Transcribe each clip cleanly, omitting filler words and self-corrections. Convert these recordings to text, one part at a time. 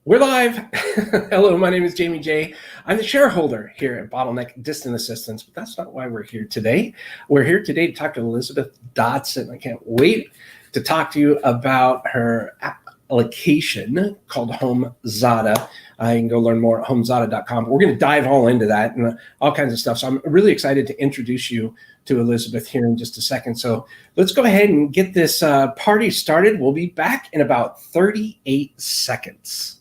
We're live. Hello, my name is Jamie J. I'm the shareholder here at Bottleneck Distant Assistance, but that's not why we're here today. We're here today to talk to Elizabeth Dodson. I can't wait to talk to you about her application called HomeZada. You can go learn more at HomeZada.com. We're going to dive all into that and all kinds of stuff. So I'm really excited to introduce you to Elizabeth here in just a second. So let's go ahead and get this party started. We'll be back in about 38 seconds.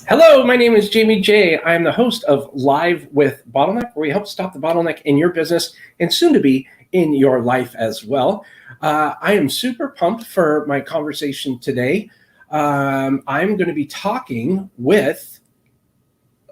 Hello, my name is Jamie J. I am the host of Live with Bottleneck, where we help stop the bottleneck in your business and soon to be in your life as well. I am super pumped for my conversation today. I'm going to be talking with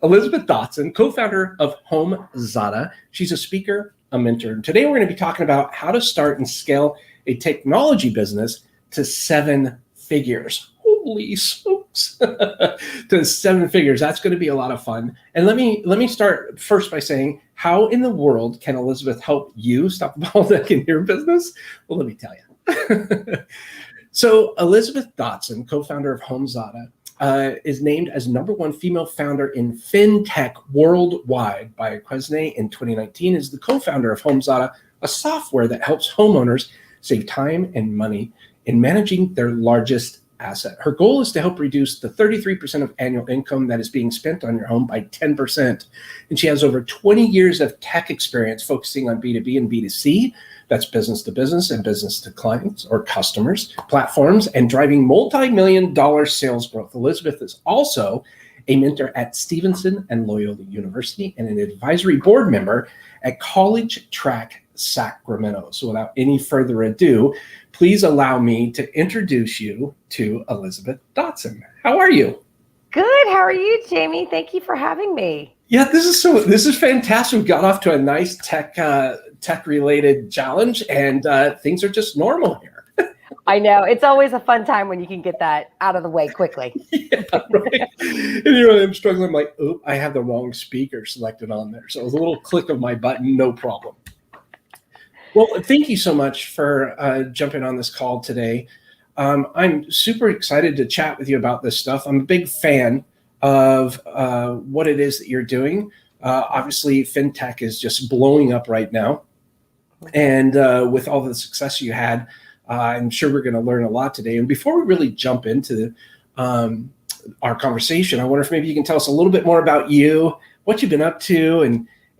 Elizabeth Dodson, co-founder of HomeZada. She's a speaker, a mentor. And today we're going to be talking about how to start and scale a technology business to 7 figures. Holy smokes, to 7 figures. That's going to be a lot of fun. And let me start first by saying, how in the world can Elizabeth help you stop the bottleneck in your business? Well, let me tell you. So Elizabeth Dodson, co-founder of HomeZada, is named as #1 female founder in FinTech worldwide by Quesnay in 2019, is the co-founder of HomeZada, a software that helps homeowners save time and money in managing their largest asset. Her goal is to help reduce the 33% of annual income that is being spent on your home by 10%. And she has over 20 years of tech experience focusing on B2B and B2C. That's business to business and business to clients or customers, platforms, and driving multi-million-dollar sales growth. Elizabeth is also a mentor at Stevenson and Loyola University and an advisory board member at College Track Sacramento. So without any further ado, please allow me to introduce you to Elizabeth Dodson. How are you? Good. How are you, Jamie? Thank you for having me. Yeah, this is fantastic. We got off to a nice tech related challenge, and things are just normal here. I know. It's always a fun time when you can get that out of the way quickly. Yeah, right. And I'm struggling. I'm like, oh, I have the wrong speaker selected on there. So it was a little click of my button, no problem. Well, thank you so much for jumping on this call today. I'm super excited to chat with you about this stuff. I'm a big fan of what it is that you're doing. Obviously, FinTech is just blowing up right now. And with all the success you had, I'm sure we're going to learn a lot today. And before we really jump into our conversation, I wonder if maybe you can tell us a little bit more about you, what you've been up to,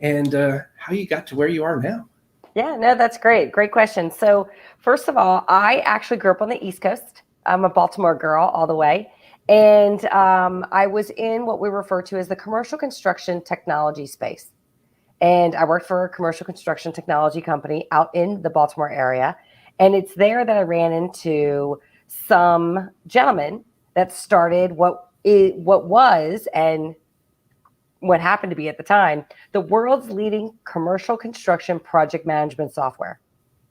and how you got to where you are now. Yeah, no, that's great. Great question. So first of all, I actually grew up on the East Coast. I'm a Baltimore girl all the way. And I was in what we refer to as the commercial construction technology space. And I worked for a commercial construction technology company out in the Baltimore area. And it's there that I ran into some gentlemen that started what was and what happened to be at the time, the world's leading commercial construction project management software.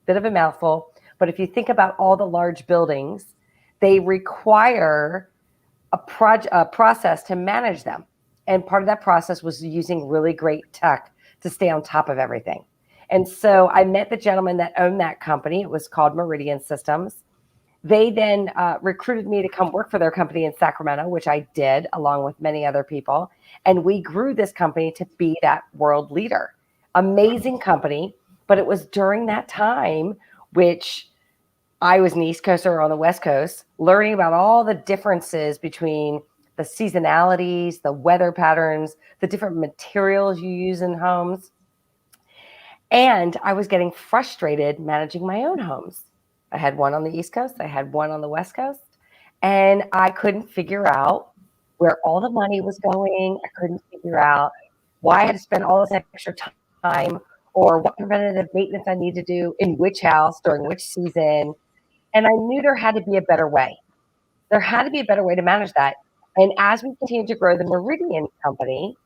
Bit of a mouthful, but if you think about all the large buildings, they require a process to manage them. And part of that process was using really great tech to stay on top of everything. And so I met the gentleman that owned that company. It was called Meridian Systems. They then recruited me to come work for their company in Sacramento, which I did along with many other people. And we grew this company to be that world leader. Amazing company. But it was during that time, which I was an East Coaster on the West Coast, learning about all the differences between the seasonalities, the weather patterns, the different materials you use in homes. And I was getting frustrated managing my own homes. I had one on the East Coast, I had one on the West Coast, and I couldn't figure out where all the money was going. I couldn't figure out why I had to spend all this extra time or what preventative maintenance I need to do in which house during which season. And I knew there had to be a better way. There had to be a better way to manage that. And as we continued to grow the Meridian company,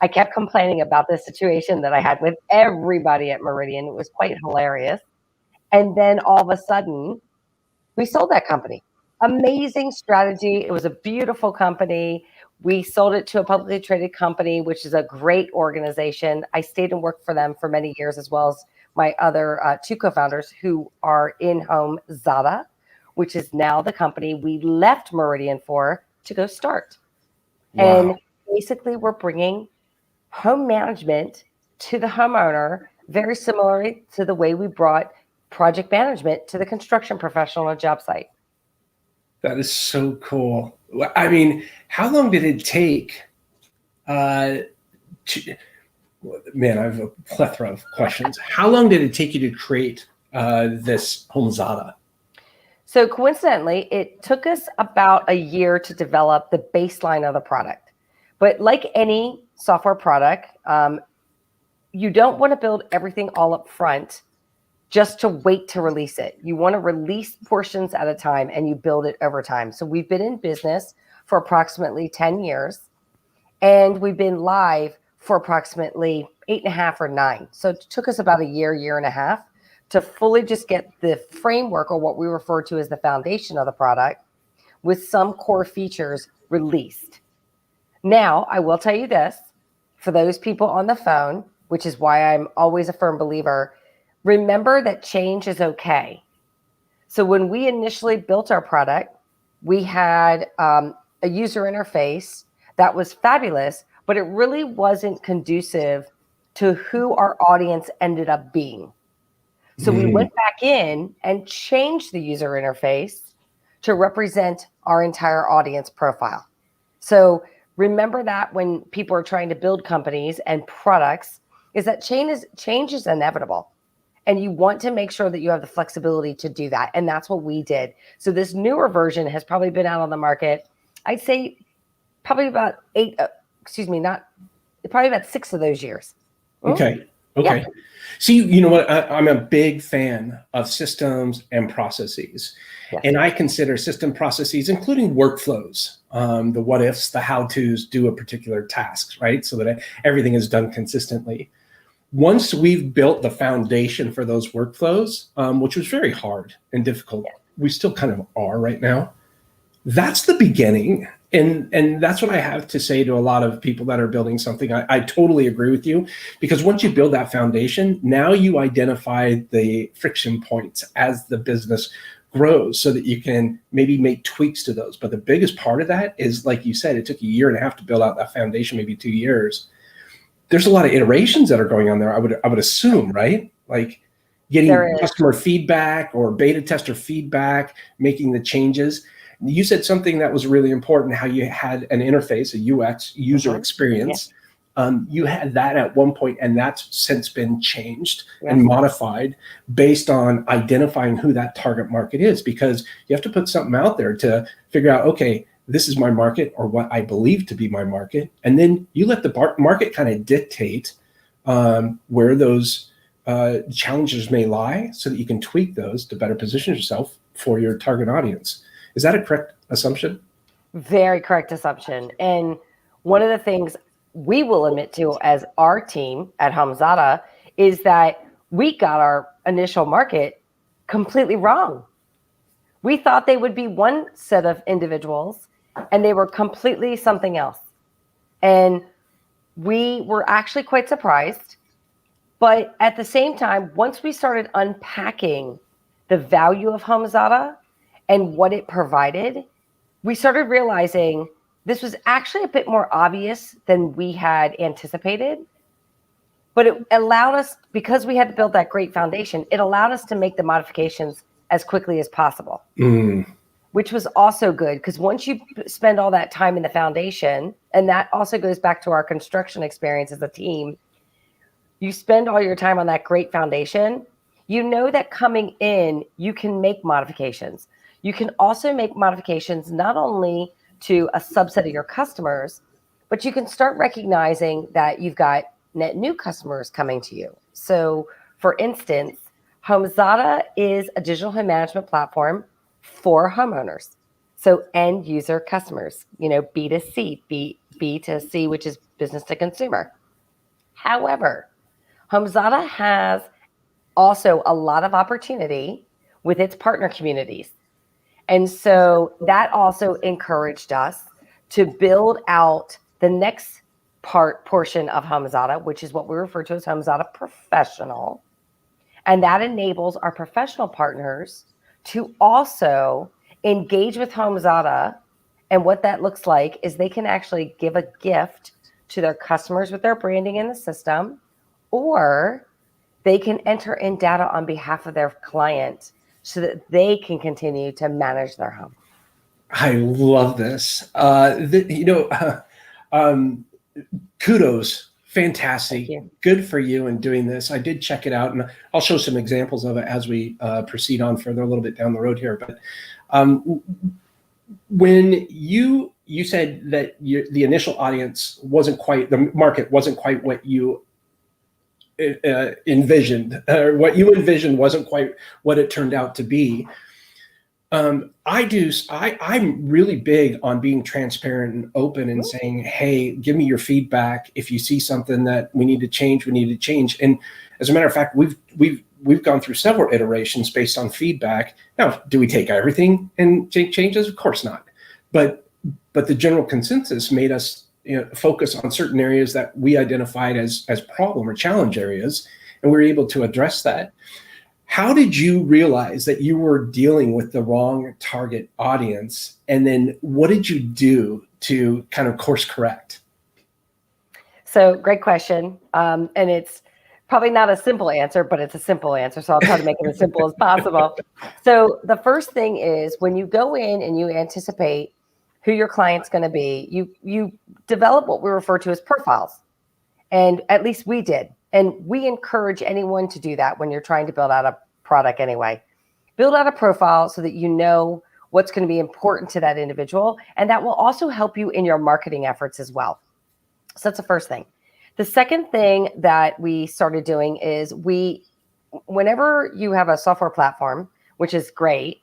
I kept complaining about this situation that I had with everybody at Meridian. It was quite hilarious. And then all of a sudden, we sold that company. Amazing strategy. It was a beautiful company. We sold it to a publicly traded company, which is a great organization. I stayed and worked for them for many years, as well as my other two co-founders who are in HomeZada, which is now the company we left Meridian for to go start. Wow. And basically, we're bringing home management to the homeowner, very similarly to the way we brought project management to the construction professional on a job site. That is so cool. I mean, how long did it take man, I have a plethora of questions. How long did it take you to create this HomeZada? So coincidentally, it took us about a year to develop the baseline of the product. But like any software product, you don't want to build everything all up front just to wait to release it. You want to release portions at a time and you build it over time. So we've been in business for approximately 10 years and we've been live for approximately 8.5 or 9. So it took us about a year and a half to fully just get the framework, or what we refer to as the foundation of the product, with some core features released. Now, I will tell you this, for those people on the phone, which is why I'm always a firm believer, remember that change is okay. So when we initially built our product, we had a user interface that was fabulous, but it really wasn't conducive to who our audience ended up being. So we went back in and changed the user interface to represent our entire audience profile. So remember that when people are trying to build companies and products, is that change is inevitable. And you want to make sure that you have the flexibility to do that. And that's what we did. So this newer version has probably been out on the market, I'd say probably about probably about 6 of those years. Okay. Yeah. See, you know what? I'm a big fan of systems and processes. Yes. And I consider system processes, including workflows, the what ifs, the how to's, do a particular task, right? So that everything is done consistently. Once we've built the foundation for those workflows, which was very hard and difficult, we still kind of are right now. That's the beginning. And that's what I have to say to a lot of people that are building something. I totally agree with you, because once you build that foundation, now you identify the friction points as the business grows so that you can maybe make tweaks to those. But the biggest part of that is, like you said, it took a year and a half to build out that foundation, maybe 2 years. There's a lot of iterations that are going on there, I would assume, right? Like getting customer feedback or beta tester feedback, making the changes. You said something that was really important, how you had an interface, a UX, user experience. You had that at one point, and that's since been changed and modified based on identifying who that target market is, because you have to put something out there to figure out, okay, this is my market, or what I believe to be my market. And then you let the market kind of dictate where those challenges may lie so that you can tweak those to better position yourself for your target audience. Is that a correct assumption? Very correct assumption. And one of the things we will admit to as our team at HomeZada is that we got our initial market completely wrong. We thought they would be one set of individuals and they were completely something else. And we were actually quite surprised. But at the same time, once we started unpacking the value of HomeZada and what it provided, we started realizing this was actually a bit more obvious than we had anticipated. But it allowed us, because we had to build that great foundation, it allowed us to make the modifications as quickly as possible, which was also good, because once you spend all that time in the foundation, and that also goes back to our construction experience as a team, you spend all your time on that great foundation, you know that coming in, you can make modifications. You can also make modifications not only to a subset of your customers, but you can start recognizing that you've got net new customers coming to you. So for instance, HomeZada is a digital home management platform for homeowners. So end user customers, B2C, B2C, which is business to consumer. However, HomeZada has also a lot of opportunity with its partner communities. And so that also encouraged us to build out the next portion of HomeZada, which is what we refer to as HomeZada Professional. And that enables our professional partners to also engage with HomeZada. And what that looks like is they can actually give a gift to their customers with their branding in the system, or they can enter in data on behalf of their client so that they can continue to manage their home. I love this. Kudos. Fantastic. Good for you in doing this. I did check it out, and I'll show some examples of it as we proceed on further a little bit down the road here. But when you said that the initial audience the market wasn't quite what you envisioned, or what you envisioned wasn't quite what it turned out to be. I'm really big on being transparent and open and saying, hey, give me your feedback. If you see something that we need to change, we need to change. And as a matter of fact, we've gone through several iterations based on feedback. Now, do we take everything and take changes? Of course not. But the general consensus made us focus on certain areas that we identified as problem or challenge areas, and we were able to address that. How did you realize that you were dealing with the wrong target audience? And then what did you do to kind of course correct? So great question. And it's probably not a simple answer, but it's a simple answer. So I'll try to make it as simple as possible. So the first thing is, when you go in and you anticipate who your client's going to be, you develop what we refer to as profiles. And at least we did. And we encourage anyone to do that when you're trying to build out a product anyway. Build out a profile so that you know what's going to be important to that individual. And that will also help you in your marketing efforts as well. So that's the first thing. The second thing that we started doing is whenever you have a software platform, which is great,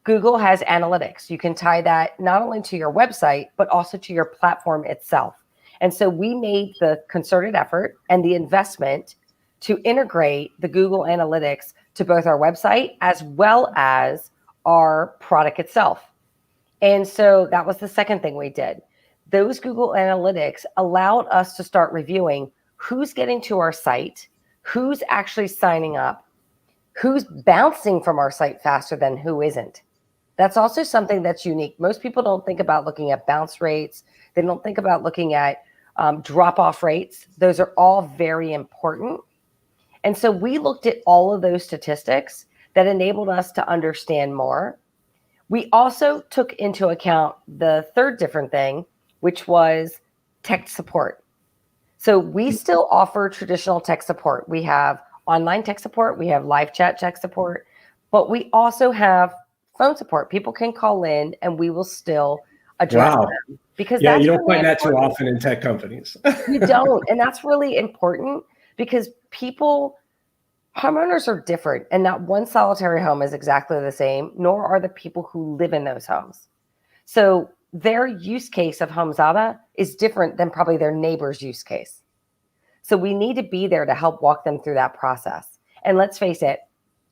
Google has analytics. You can tie that not only to your website, but also to your platform itself. And so we made the concerted effort and the investment to integrate the Google Analytics to both our website as well as our product itself. And so that was the second thing we did. Those Google Analytics allowed us to start reviewing who's getting to our site, who's actually signing up, who's bouncing from our site faster than who isn't. That's also something that's unique. Most people don't think about looking at bounce rates. They don't think about looking at drop-off rates. Those are all very important. And so we looked at all of those statistics that enabled us to understand more. We also took into account the third different thing, which was tech support. So we still offer traditional tech support. We have online tech support. We have live chat tech support. But we also have phone support. People can call in and we will still address them. Because you don't find that too often in tech companies. You don't. And that's really important because homeowners are different, and not one solitary home is exactly the same, nor are the people who live in those homes. So their use case of HomeZada is different than probably their neighbor's use case. So we need to be there to help walk them through that process. And let's face it,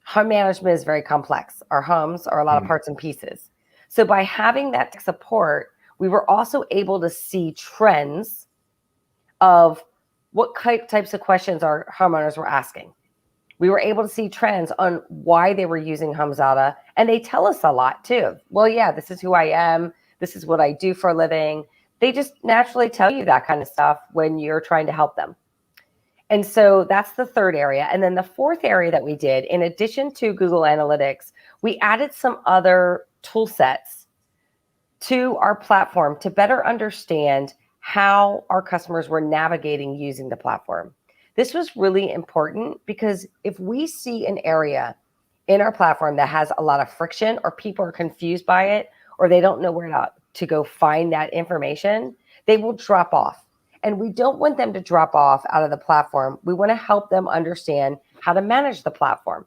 home management is very complex. Our homes are a lot of parts and pieces. So by having that support, we were also able to see trends of what types of questions our homeowners were asking. We were able to see trends on why they were using HomeZada, and they tell us a lot too. Well, yeah, this is who I am. This is what I do for a living. They just naturally tell you that kind of stuff when you're trying to help them. And so that's the third area. And then the fourth area that we did, in addition to Google Analytics, we added some other tool sets to our platform to better understand how our customers were navigating using the platform. This was really important because if we see an area in our platform that has a lot of friction, or people are confused by it, or they don't know where to to go find that information, they will drop off. And we don't want them to drop off out of the platform. We want to help them understand how to manage the platform.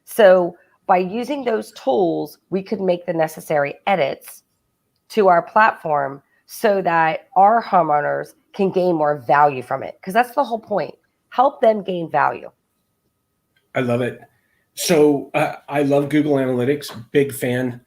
So by using those tools, we could make the necessary edits to our platform so that our homeowners can gain more value from it. Because that's the whole point. Help them gain value. I love it. So I love Google Analytics, big fan.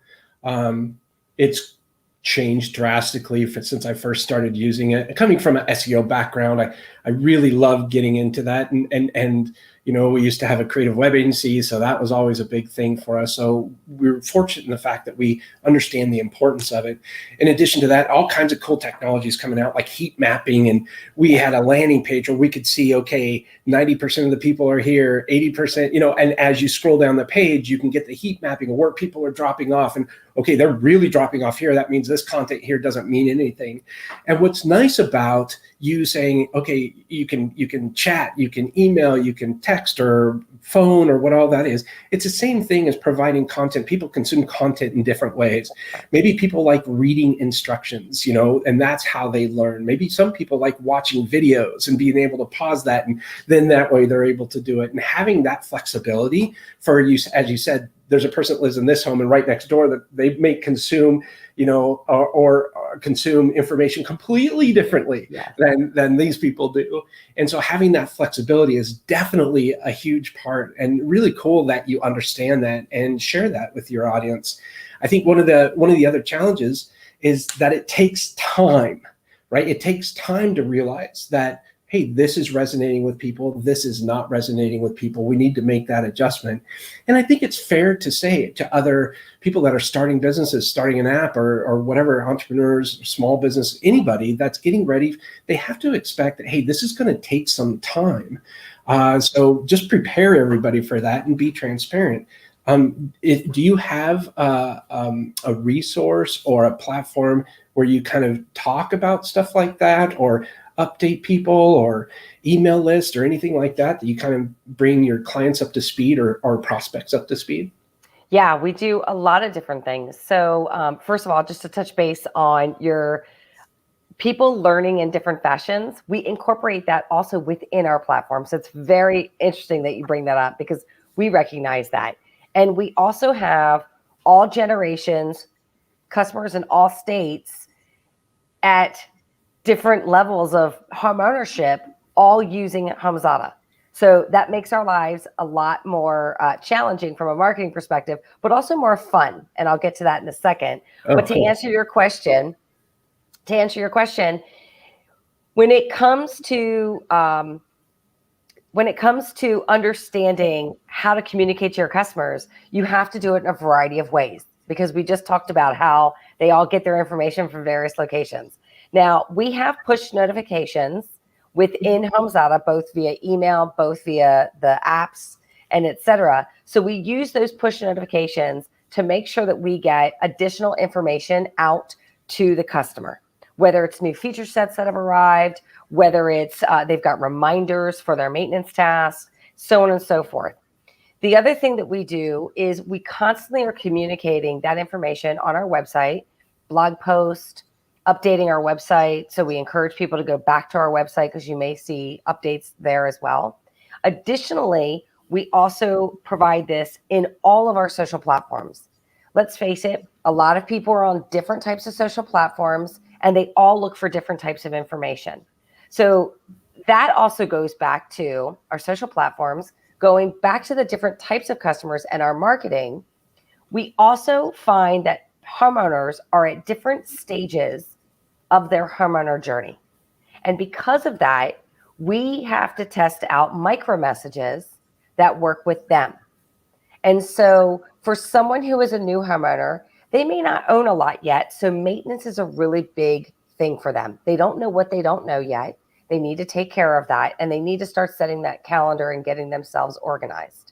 It's changed drastically since I first started using it. Coming from an SEO background, I really love getting into that. And we used to have a creative web agency, so that was always a big thing for us. So we were fortunate in the fact that we understand the importance of it. In addition to that, all kinds of cool technologies coming out, like heat mapping. And we had a landing page where we could see, okay, 90% of the people are here, 80%, and as you scroll down the page, you can get the heat mapping of where people are dropping off. And okay, they're really dropping off here. That means this content here doesn't mean anything. And what's nice about you saying, okay, you can chat, you can email, you can text or phone or what all that is. It's the same thing as providing content. People consume content in different ways. Maybe people like reading instructions, and that's how they learn. Maybe some people like watching videos and being able to pause that, and then that way they're able to do it. And having that flexibility for you, as you said, there's a person that lives in this home and right next door that they may consume, or consume information completely differently than these people do. And so having that flexibility is definitely a huge part, and really cool that you understand that and share that with your audience. I think one of the other challenges is that it takes time, right? It takes time to realize that, hey, this is resonating with people. This is not resonating with people. We need to make that adjustment. And I think it's fair to say to other people that are starting businesses, starting an app or whatever, entrepreneurs, small business, anybody that's getting ready, they have to expect that, hey, this is going to take some time. So just prepare everybody for that and be transparent. Do you have a resource or a platform where you kind of talk about stuff like that, or update people, or email list or anything like that you kind of bring your clients up to speed or prospects up to speed? Yeah, we do a lot of different things. So first of all, just to touch base on your people learning in different fashions, we incorporate that also within our platform. So it's very interesting that you bring that up, because we recognize that. And we also have all generations, customers in all states at different levels of home ownership, all using HomeZada. So that makes our lives a lot more challenging from a marketing perspective, but also more fun. And I'll get to that in a second. But to answer your question, when it comes to understanding how to communicate to your customers, you have to do it in a variety of ways, because we just talked about how they all get their information from various locations. Now, we have push notifications within HomeZada, both via email, both via the apps, and et cetera. So we use those push notifications to make sure that we get additional information out to the customer, whether it's new feature sets that have arrived, whether it's they've got reminders for their maintenance tasks, so on and so forth. The other thing that we do is we constantly are communicating that information on our website, blog post, updating our website. So we encourage people to go back to our website, because you may see updates there as well. Additionally, we also provide this in all of our social platforms. Let's face it, a lot of people are on different types of social platforms, and they all look for different types of information. So that also goes back to our social platforms, going back to the different types of customers and our marketing. We also find that homeowners are at different stages of their homeowner journey. And because of that, we have to test out micro messages that work with them. And so for someone who is a new homeowner, they may not own a lot yet. So maintenance is a really big thing for them. They don't know what they don't know yet. They need to take care of that, and they need to start setting that calendar and getting themselves organized.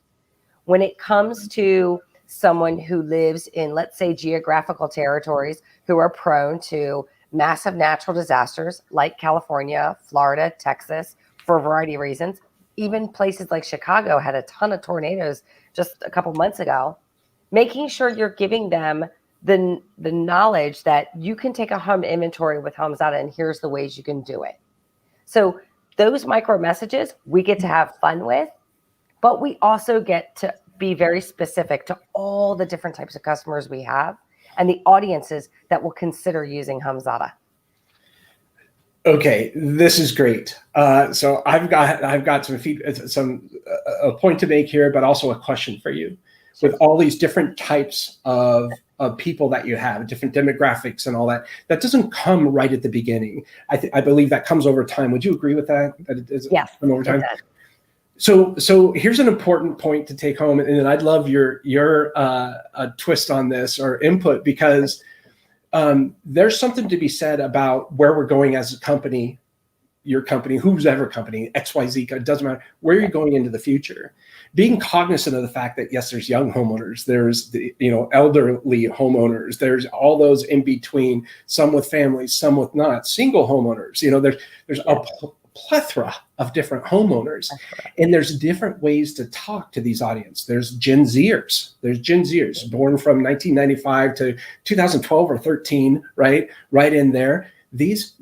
When it comes to someone who lives in, let's say, geographical territories who are prone to massive natural disasters like California, Florida, Texas, for a variety of reasons. Even places like Chicago had a ton of tornadoes just a couple months ago. Making sure you're giving them the knowledge that you can take a home inventory with HomeZada and here's the ways you can do it. So those micro messages we get to have fun with, but we also get to be very specific to all the different types of customers we have and the audiences that will consider using HomeZada. Okay, this is great. So I've got a point to make here, but also a question for you. With all these different types of people that you have, different demographics and all that, that doesn't come right at the beginning. I believe that comes over time. Would you agree with that? That it does come over time? So here's an important point to take home, and I'd love your twist on this or input, because there's something to be said about where we're going as a company, your company, whose ever company, XYZ, it doesn't matter, where you're going into the future. Being cognizant of the fact that, yes, there's young homeowners, there's the elderly homeowners, there's all those in between, some with families, some with not, single homeowners. There's a plethora of different homeowners, and there's different ways to talk to these audience. There's Gen Zers. There's Gen Zers born from 1995 to 2012 or 13, right in there. These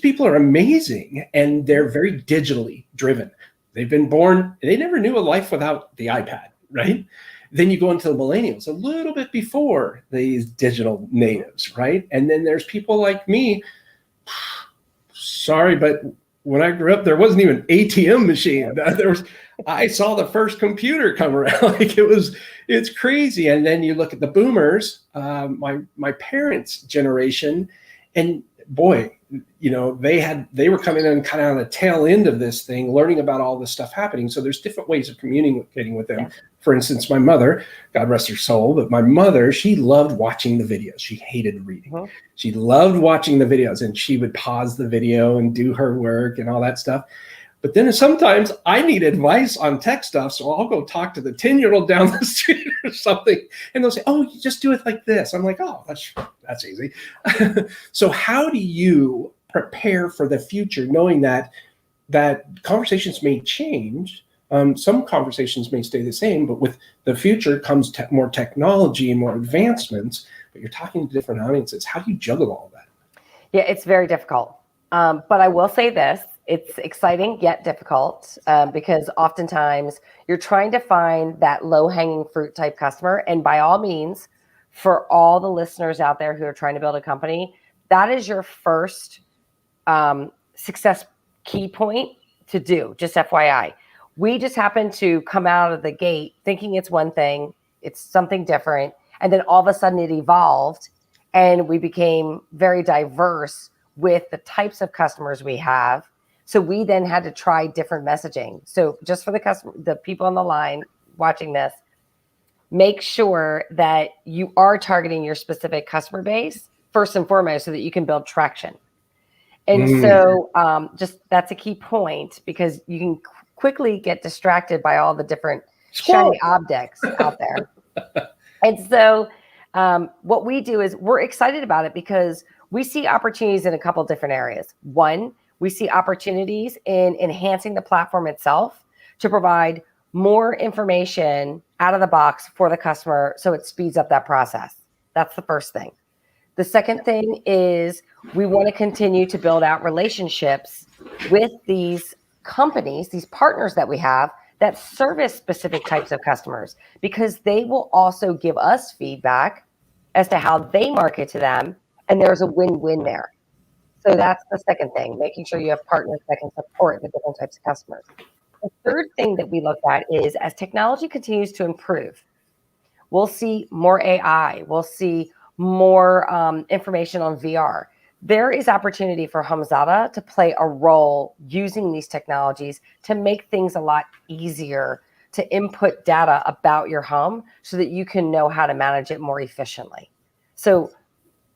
people are amazing, and they're very digitally driven. They've been born, they never knew a life without the iPad, right? Then you go into the millennials, a little bit before these digital natives, right? And then there's people like me. Sorry, but when I grew up, there wasn't even an ATM machine. I saw the first computer come around. It's crazy. And then you look at the boomers, my parents' generation, and boy, they were coming in kind of on the tail end of this thing, learning about all this stuff happening. So there's different ways of communicating with them. Yeah. For instance, my mother, God rest her soul, but my mother, she loved watching the videos. She hated reading. Uh-huh. She loved watching the videos, and she would pause the video and do her work and all that stuff. But then sometimes I need advice on tech stuff, so I'll go talk to the 10-year-old down the street or something, and they'll say, "Oh, you just do it like this." I'm like, "Oh, that's easy." So how do you prepare for the future, knowing that conversations may change? Some conversations may stay the same, but with the future comes more technology and more advancements. But you're talking to different audiences. How do you juggle all that? Yeah, it's very difficult. But I will say this. It's exciting yet difficult because oftentimes you're trying to find that low-hanging fruit type customer. And by all means, for all the listeners out there who are trying to build a company, that is your first success key point to do, just FYI. We just happen to come out of the gate thinking it's one thing, it's something different. And then all of a sudden it evolved and we became very diverse with the types of customers we have. So we then had to try different messaging. So just for the people on the line watching this, make sure that you are targeting your specific customer base first and foremost so that you can build traction. And so just that's a key point because you can quickly get distracted by all the different shiny objects out there. And so what we do is we're excited about it because we see opportunities in a couple different areas. One, we see opportunities in enhancing the platform itself to provide more information out of the box for the customer so it speeds up that process. That's the first thing. The second thing is we want to continue to build out relationships with these companies, these partners that we have that service specific types of customers, because they will also give us feedback as to how they market to them. And there's a win-win there. So that's the second thing, making sure you have partners that can support the different types of customers. The third thing that we look at is as technology continues to improve, we'll see more AI, we'll see more information on VR. There is opportunity for HomeZada to play a role using these technologies to make things a lot easier to input data about your home so that you can know how to manage it more efficiently. So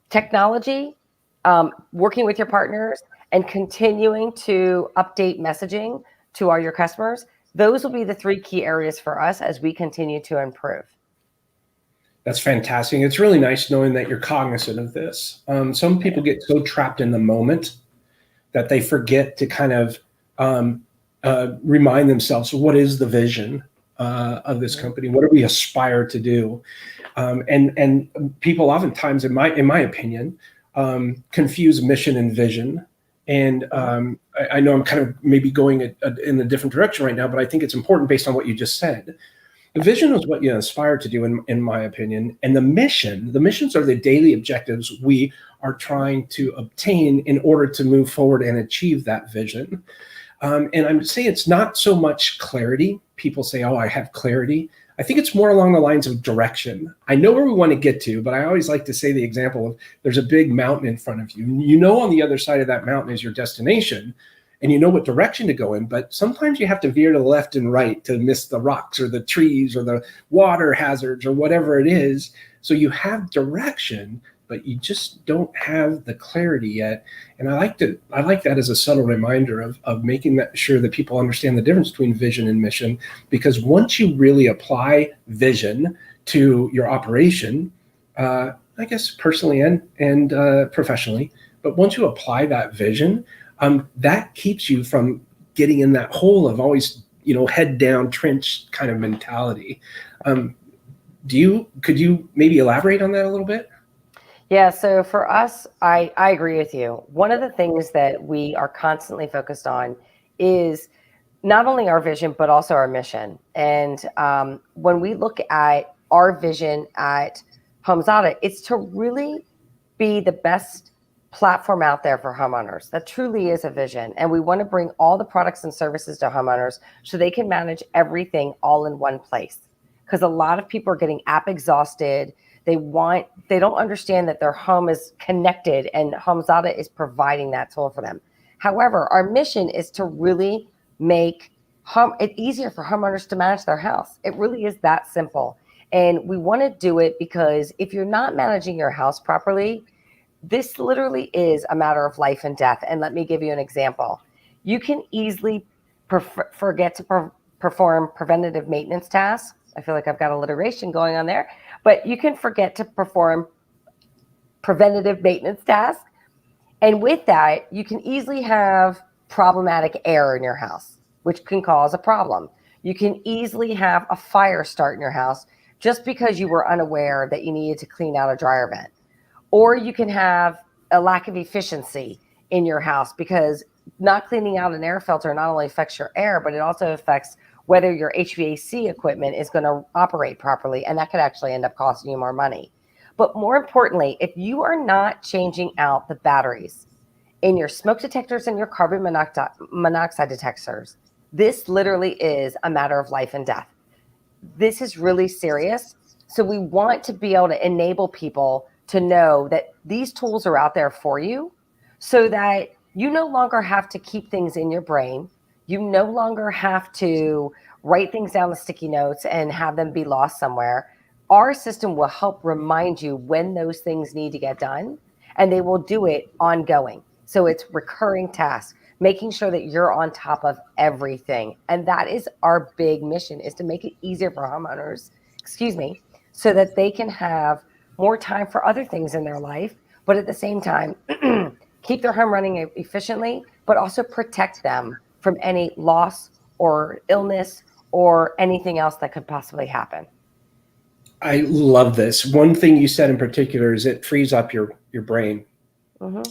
technology, working with your partners and continuing to update messaging to all your customers, those will be the three key areas for us as we continue to improve. That's fantastic. It's really nice knowing that you're cognizant of this. Some people get so trapped in the moment that they forget to kind of remind themselves, what is the vision? of this company? What do we aspire to do? And people oftentimes, in my opinion, confuse mission and vision. And I know I'm kind of maybe going in a different direction right now, but I think it's important based on what you just said. The vision is what you aspire to do, in my opinion, and the missions are the daily objectives we are trying to obtain in order to move forward and achieve that vision. And I'm saying it's not so much clarity. People say, oh, I have clarity. I think it's more along the lines of direction. I know where we want to get to, but I always like to say the example of there's a big mountain in front of you. You know on the other side of that mountain is your destination, and you know what direction to go in, but sometimes you have to veer to the left and right to miss the rocks or the trees or the water hazards or whatever it is. So you have direction, but you just don't have the clarity yet. And I like that as a subtle reminder of making sure that people understand the difference between vision and mission, because once you really apply vision to your operation, I guess personally and professionally, but once you apply that vision, that keeps you from getting in that hole of always, head down trench kind of mentality. Could you maybe elaborate on that a little bit? Yeah, so for us, I agree with you. One of the things that we are constantly focused on is not only our vision, but also our mission. And when we look at our vision at HomeZada, it's to really be the best platform out there for homeowners. That truly is a vision. And we want to bring all the products and services to homeowners so they can manage everything all in one place. Because a lot of people are getting app exhausted. They don't understand that their home is connected, and HomeZada is providing that tool for them. However, our mission is to really make it easier for homeowners to manage their house. It really is that simple. And we want to do it because if you're not managing your house properly, this literally is a matter of life and death. And let me give you an example. You can easily forget to perform preventative maintenance tasks. I feel like I've got alliteration going on there, but you can forget to perform preventative maintenance tasks. And with that, you can easily have problematic air in your house, which can cause a problem. You can easily have a fire start in your house just because you were unaware that you needed to clean out a dryer vent. Or you can have a lack of efficiency in your house because not cleaning out an air filter not only affects your air, but it also affects whether your HVAC equipment is going to operate properly. And that could actually end up costing you more money. But more importantly, if you are not changing out the batteries in your smoke detectors and your carbon monoxide detectors, this literally is a matter of life and death. This is really serious. So we want to be able to enable people to know that these tools are out there for you so that you no longer have to keep things in your brain. You no longer have to write things down on sticky notes and have them be lost somewhere. Our system will help remind you when those things need to get done, and they will do it ongoing. So it's recurring tasks, making sure that you're on top of everything. And that is our big mission, is to make it easier for homeowners, so that they can have more time for other things in their life, but at the same time, keep their home running efficiently, but also protect them from any loss or illness or anything else that could possibly happen. I love this. One thing you said in particular is it frees up your brain. Mm-hmm.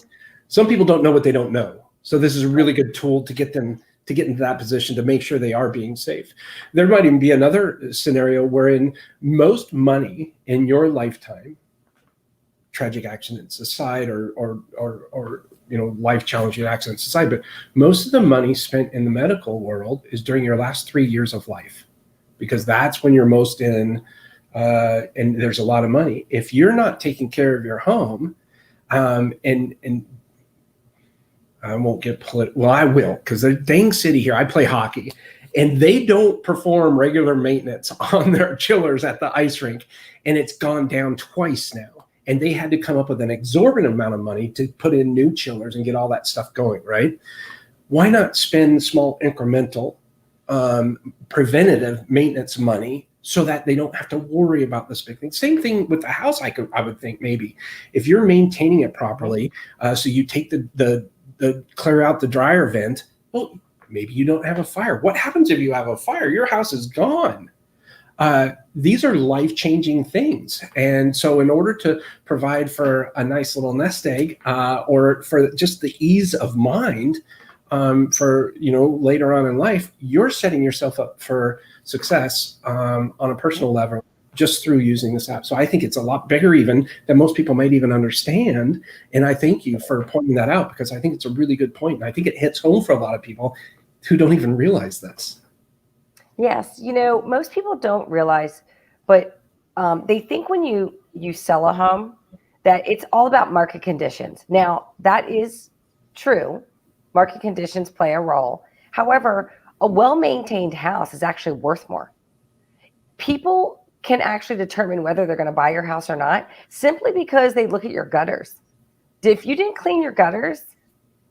Some people don't know what they don't know. So this is a really good tool to get them to get into that position to make sure they are being safe. There might even be another scenario wherein most money in your lifetime, tragic accidents aside, or life challenging accidents aside, but most of the money spent in the medical world is during your last 3 years of life, because that's when you're most in, and there's a lot of money. If you're not taking care of your home, and I won't get political. Well, I will, because the dang city here, I play hockey, and they don't perform regular maintenance on their chillers at the ice rink, and it's gone down twice now. And they had to come up with an exorbitant amount of money to put in new chillers and get all that stuff going, right? Why not spend small incremental preventative maintenance money so that they don't have to worry about this big thing? Same thing with the house, I would think maybe. If you're maintaining it properly, so you take the clear out the dryer vent, well, maybe you don't have a fire. What happens if you have a fire? Your house is gone. these are life-changing things. And so in order to provide for a nice little nest egg, or for just the ease of mind, for, later on in life, you're setting yourself up for success on a personal level just through using this app. So I think it's a lot bigger even than most people might even understand. And I thank you for pointing that out, because I think it's a really good point. And I think it hits home for a lot of people who don't even realize this. Yes. Most people don't realize, but they think when you sell a home that it's all about market conditions. Now, that is true. Market conditions play a role. However, a well-maintained house is actually worth more. People can actually determine whether they're going to buy your house or not simply because they look at your gutters. If you didn't clean your gutters,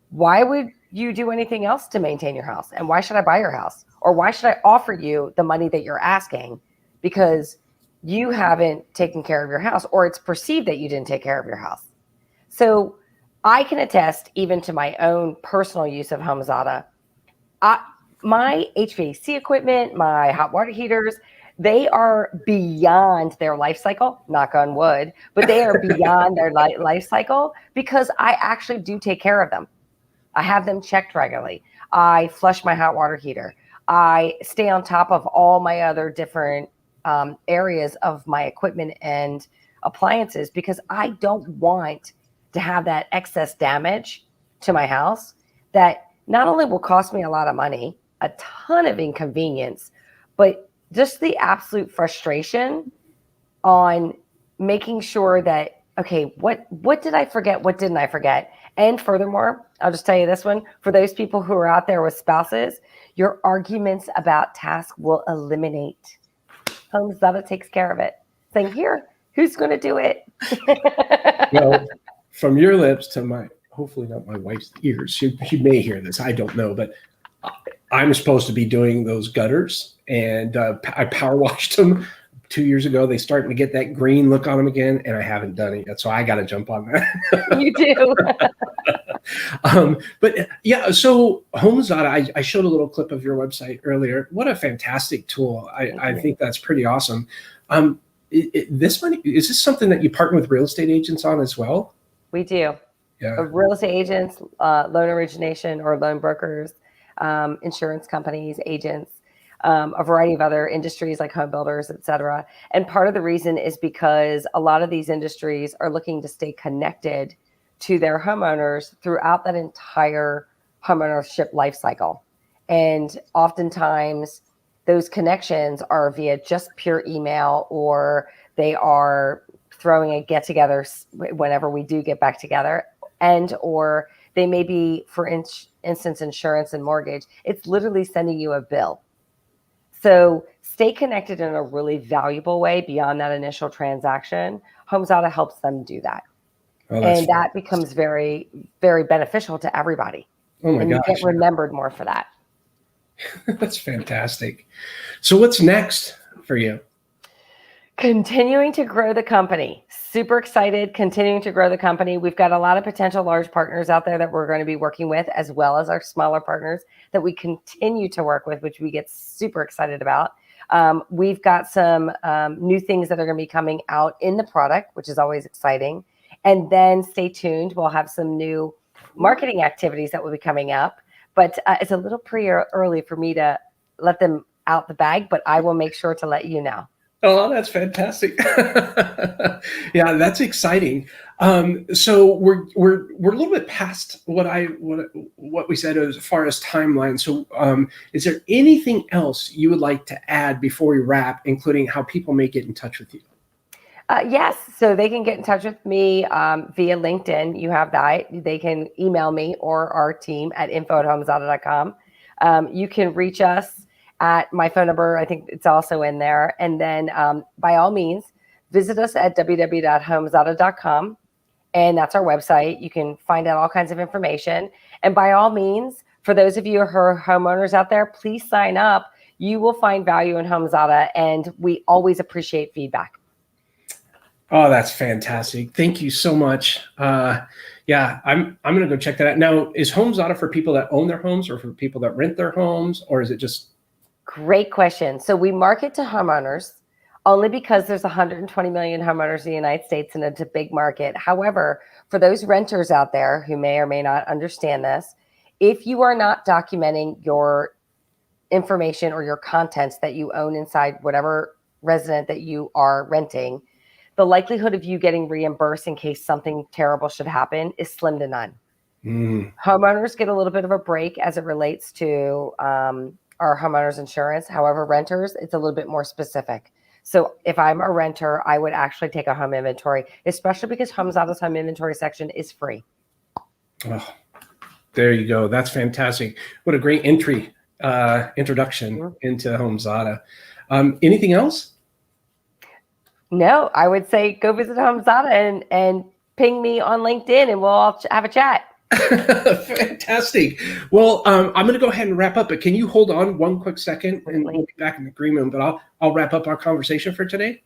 why would you do anything else to maintain your house? And why should I buy your house? Or why should I offer you the money that you're asking because you haven't taken care of your house, or it's perceived that you didn't take care of your house? So I can attest even to my own personal use of HomeZada. My HVAC equipment, my hot water heaters, they are beyond their life cycle, knock on wood, but they are beyond their life cycle because I actually do take care of them. I have them checked regularly. I flush my hot water heater. I stay on top of all my other different areas of my equipment and appliances because I don't want to have that excess damage to my house that not only will cost me a lot of money, a ton of inconvenience, but just the absolute frustration on making sure that, okay, what did I forget? What didn't I forget? And furthermore, I'll just tell you this one, for those people who are out there with spouses, your arguments about tasks will eliminate. HomeZada takes care of it. Saying, here, who's going to do it? Well, from your lips to hopefully not my wife's ears. She may hear this. I don't know, but I'm supposed to be doing those gutters, and I power washed them 2 years ago. They starting to get that green look on them again, and I haven't done it yet. So I got to jump on that. You do. But yeah, so HomeZada, I showed a little clip of your website earlier. What a fantastic tool. I think that's pretty awesome. Is this something that you partner with real estate agents on as well? We do. Yeah. Real estate agents, loan origination or loan brokers, insurance companies, agents, a variety of other industries like home builders, et cetera. And part of the reason is because a lot of these industries are looking to stay connected to their homeowners throughout that entire homeownership life cycle. And oftentimes those connections are via just pure email, or they are throwing a get together whenever we do get back together, or they may be, for instance, insurance and mortgage. It's literally sending you a bill. So stay connected in a really valuable way beyond that initial transaction. HomeZada helps them do that. Oh, and that becomes very, very beneficial to everybody. Oh my gosh. You get remembered more for that. That's fantastic. So what's next for you? Continuing to grow the company. Super excited, continuing to grow the company. We've got a lot of potential large partners out there that we're going to be working with, as well as our smaller partners that we continue to work with, which we get super excited about. We've got some new things that are going to be coming out in the product, which is always exciting. And then stay tuned. We'll have some new marketing activities that will be coming up. But it's a little early for me to let them out the bag, but I will make sure to let you know. Oh, that's fantastic. Yeah, that's exciting. So we're a little bit past what we said as far as timeline. So is there anything else you would like to add before we wrap, including how people may get in touch with you? Yes. So they can get in touch with me via LinkedIn. You have that. They can email me or our team at info@homezada.com. You can reach us at my phone number. I think it's also in there. And then by all means, visit us at www.homezada.com. And that's our website. You can find out all kinds of information. And by all means, for those of you who are homeowners out there, please sign up. You will find value in HomeZada, and we always appreciate feedback. Oh, that's fantastic. Thank you so much. Yeah, I'm going to go check that out. Now, is HomeZada for people that own their homes or for people that rent their homes, or is it just? Great question. So we market to homeowners only because there's 120 million homeowners in the United States and it's a big market. However, for those renters out there who may or may not understand this, if you are not documenting your information or your contents that you own inside whatever resident that you are renting, the likelihood of you getting reimbursed in case something terrible should happen is slim to none. Homeowners get a little bit of a break as it relates to our homeowners insurance. However, renters, it's a little bit more specific. So if I'm a renter, I would actually take a home inventory, especially because HomeZada's home inventory section is free. Oh, there you go. That's fantastic. What a great introduction into HomeZada. Anything else? No, I would say go visit HomeZada and ping me on LinkedIn and we'll all have a chat. Fantastic. Well, I'm going to go ahead and wrap up, but can you hold on one quick second and we'll be back in agreement, but I'll wrap up our conversation for today.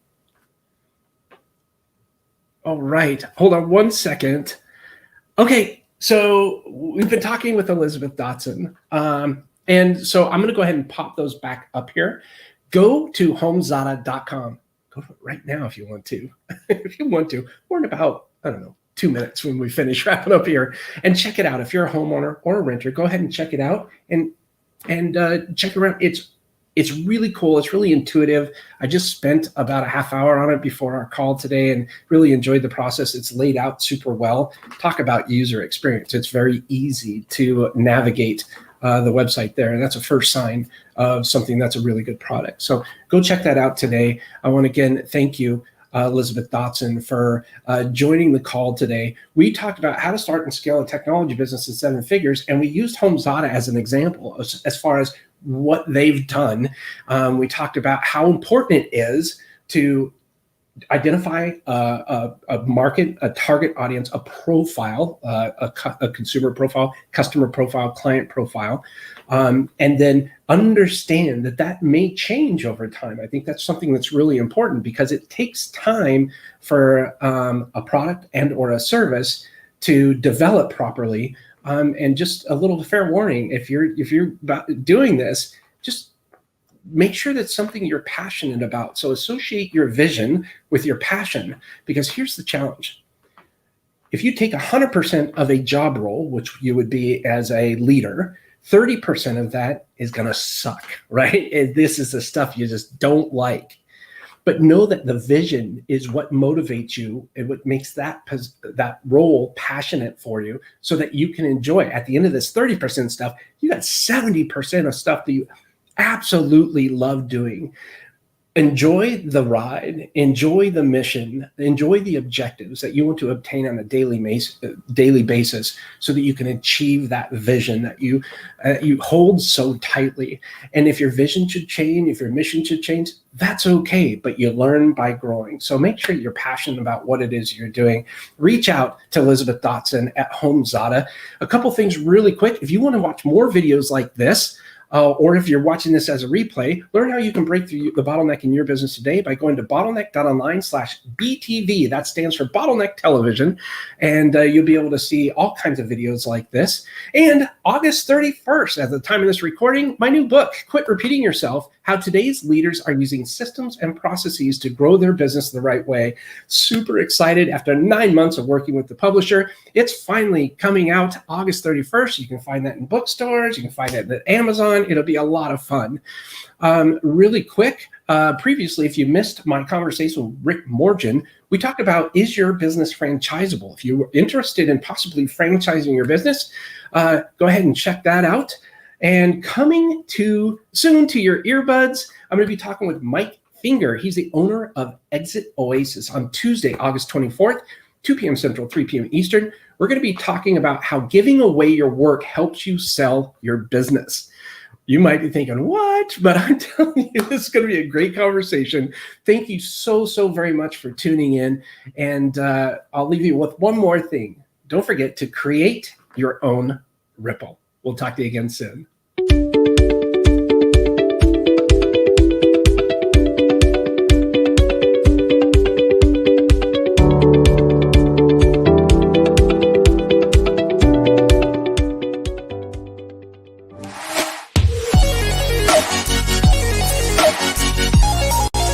All right. Hold on one second. Okay. So we've been talking with Elizabeth Dodson. And so I'm going to go ahead and pop those back up here. Go to HomeZada.com. Go to it right now if you want to. If you want to. We're in about, 2 minutes when we finish wrapping up here, and check it out. If you're a homeowner or a renter, go ahead and check it out and check it around. It's really cool. It's really intuitive. I just spent about a half hour on it before our call today and really enjoyed the process. It's laid out super well. Talk about user experience. It's very easy to navigate the website there. And that's a first sign of something that's a really good product. So go check that out today. I want to again thank you, Elizabeth Dodson, for joining the call today. We talked about how to start and scale a technology business in 7 figures, and we used HomeZada as an example as far as what they've done. We talked about how important it is to identify a market, a target audience, a profile, a consumer profile, customer profile, client profile, and then understand that may change over time. I think that's something that's really important because it takes time for a product and or a service to develop properly. And just a little fair warning, if you're doing this, just make sure that's something you're passionate about. So associate your vision with your passion, because here's the challenge. If you take 100% of a job role, which you would be as a leader, 30% of that is going to suck, right? And this is the stuff you just don't like. But know that the vision is what motivates you and what makes that role passionate for you so that you can enjoy it. At the end of this 30% stuff, you got 70% of stuff that you absolutely love doing. Enjoy the ride, enjoy the mission, enjoy the objectives that you want to obtain on a daily basis so that you can achieve that vision that you hold so tightly. And if your vision should change, if your mission should change, that's okay, but you learn by growing. So make sure you're passionate about what it is you're doing. Reach out to Elizabeth Dodson at HomeZada. A couple things really quick. If you want to watch more videos like this, or if you're watching this as a replay, learn how you can break through the bottleneck in your business today by going to Bottleneck.Online/BTV. That stands for Bottleneck Television. And you'll be able to see all kinds of videos like this. And August 31st, at the time of this recording, my new book, Quit Repeating Yourself, How Today's Leaders Are Using Systems and Processes to Grow Their Business the Right Way. Super excited after 9 months of working with the publisher. It's finally coming out August 31st. You can find that in bookstores. You can find it at Amazon. It'll be a lot of fun. Really quick, previously, if you missed my conversation with Rick Morgan, we talked about, is your business franchisable? If you're interested in possibly franchising your business, go ahead and check that out. And coming soon to your earbuds, I'm going to be talking with Mike Finger. He's the owner of Exit Oasis on Tuesday, August 24th, 2 p.m. Central, 3 p.m. Eastern. We're going to be talking about how giving away your work helps you sell your business. You might be thinking, what? But I'm telling you, this is going to be a great conversation. Thank you so very much for tuning in. And I'll leave you with one more thing. Don't forget to create your own ripple. We'll talk to you again soon.